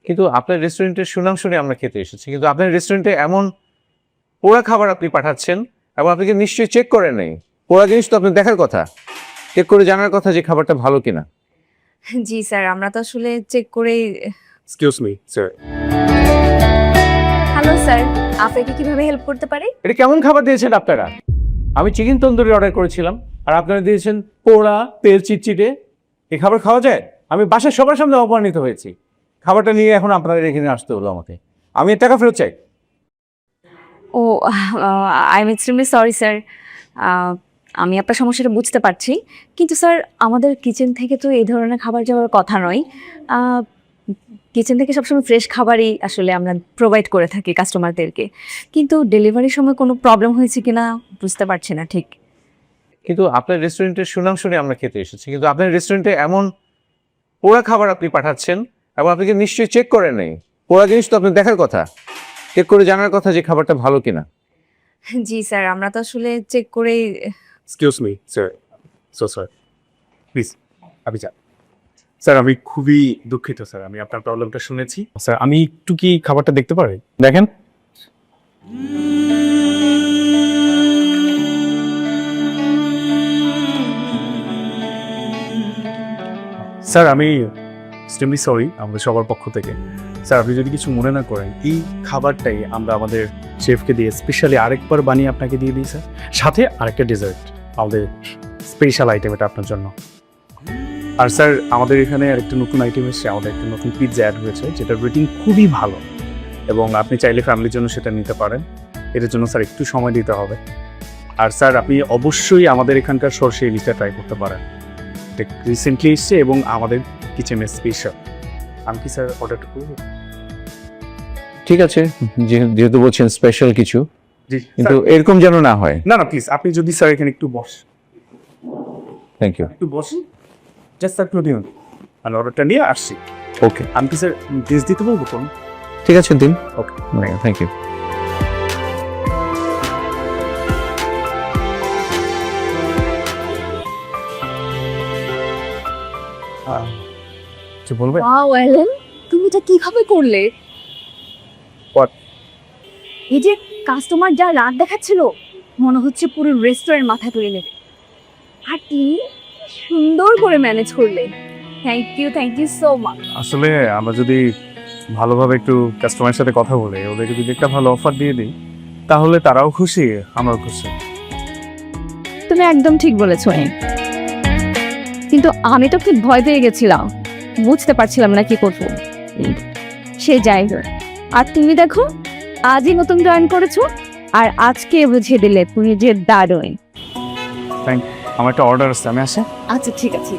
কিন্তু আপনার রেস্টুরেন্টের সুনাম শুনে আমরা খেতে এসেছি, কিন্তু আপনার রেস্টুরেন্টে এমন পোড়া খাবার আপনি পাঠাচ্ছেন এবং আপনি কি নিশ্চয়ই চেক করেন নাই? পোড়া জিনিস তো আপনার দেখার কথা, চেক করে জানার কথা যে খাবারটা ভালো কিনা। জি স্যার, আমরা তো আসলে চেক করেই। Excuse me sir. Hello sir, আপনাকে কিভাবে হেল্প করতে পারি? এটা কেমন খাবার দিয়েছেন আপনারা? আমি চিকেন তন্দুরি অর্ডার করেছিলাম আর আপনারা দিয়েছেন পোড়া তেল চিটচিটে। এই খাবার খাওয়া যায়? আমি বাসার সবার সামনে অপমানিত হয়েছি। খাবারটা নিয়ে এখন আপনাদের এখানে আসতে হলো আমাকে। আমি এর টাকা ফেরত চাই। Oh, I am extremely sorry sir. আমি আপনার সমস্যাটা বুঝতে পারছি, কিন্তু স্যার আমাদের কিচেন থেকে তো এই ধরনের খাবার যাওয়ার কথা নয়। কিচেন থেকে সবসময় ফ্রেশ খাবারই আসলে আমরা প্রোভাইড করে থাকি কাস্টমারদেরকে, কিন্তু ডেলিভারির সময় কোনো প্রবলেম হয়েছে কিনা বুঝতে পারছি না ঠিক। কিন্তু আপনার রেস্টুরেন্টের সুনাম শুনে আমরা খেতে এসেছি, কিন্তু আপনার রেস্টুরেন্টে এমন পোড়া খাবার আপনি পাঠাচ্ছেন এবং আপনি কি নিশ্চয়ই চেক করেন নাই? পোড়া জিনিস তো আপনার দেখার কথা, চেক করে জানার কথা যে খাবারটা ভালো কিনা। জি স্যার, আমরা তো আসলে চেক করেই। Excuse me sir, so sir, please আপনি যান। স্যার আমি খুবই দুঃখিত স্যার, আমি আপনার প্রবলেমটা শুনেছি। স্যার আমি একটু কি খাবারটা দেখতে পারি? দেখেন, স্যার আমি এক্সট্রিমলি সরি আমাদের সবার পক্ষ থেকে। স্যার আপনি যদি কিছু মনে না করেন, এই খাবারটাই আমরা আমাদের শেফকে দিয়ে স্পেশালি আরেকবার বানিয়ে আপনাকে দিয়ে দিই স্যার, সাথে আরেকটা ডেজার্ট, আমাদের স্পেশাল আইটেম এটা আপনার জন্য। আর স্যার আমাদের এখানে আরেকটা নতুন আইটেম এসেছে, আমাদের একটা নতুন পিৎজা অ্যাড হয়েছে যেটার রেটিং খুবই ভালো, এবং আপনি চাইলে ফ্যামিলির জন্য সেটা নিতে পারেন। এটার জন্য স্যার একটু সময় দিতে হবে। আর স্যার আপনি অবশ্যই আমাদের এখানকার সরষে ইলিশটা ট্রাই করতে পারেন, এটা রিসেন্টলি এসছে এবং আমাদের কিচেনের স্পেশাল। আমি কি স্যার অর্ডারটা করবো? ঠিক আছে, যেহেতু বলছেন স্পেশাল কিছু, জি কিন্তু এরকম যেন না হয়। না না প্লিজ, আপনি যদি স্যার এখানে একটু থ্যাংক ইউ। একটু বসুন, জাস্ট স্যার একটু দিন, আমি অর্ডারটা নিয়ে আসছি। ওকে, আমি কি স্যার ডিশ দিতে বলবো কোন? ঠিক আছে দিন। Okay thank you. কিছু বলবে? ওয়াও এলেন, তুমি এটা কিভাবে করলে? What? এই যে কাস্টমার যা রাগ দেখাচ্ছিল, মনে হচ্ছে পুরো রেস্টুরেন্ট মাথা তুলে নেবে, আর তুমি সুন্দর করে ম্যানেজ করলে। Thank you so much. আসলে আমরা যদি ভালোভাবে একটু কাস্টমারের সাথে কথা বলে ওদেরকে যদি একটা ভালো অফার দিয়ে দিই, তাহলে তারাও খুশি, আমরাও খুশি। তুমি একদম ঠিক বলেছো, কিন্তু আমি তো খুব ভয় পেয়ে গেছিলাম, বুঝতে পারছিলাম না কি করবো। সে যাই হোক, আর তুমি দেখো আজই নতুন জয়েন করেছো, আর আজকে বুঝিয়ে দিলে তুমি যে দারুণ। আমার একটা অর্ডার আছে, আমি আসি। আচ্ছা ঠিক আছে।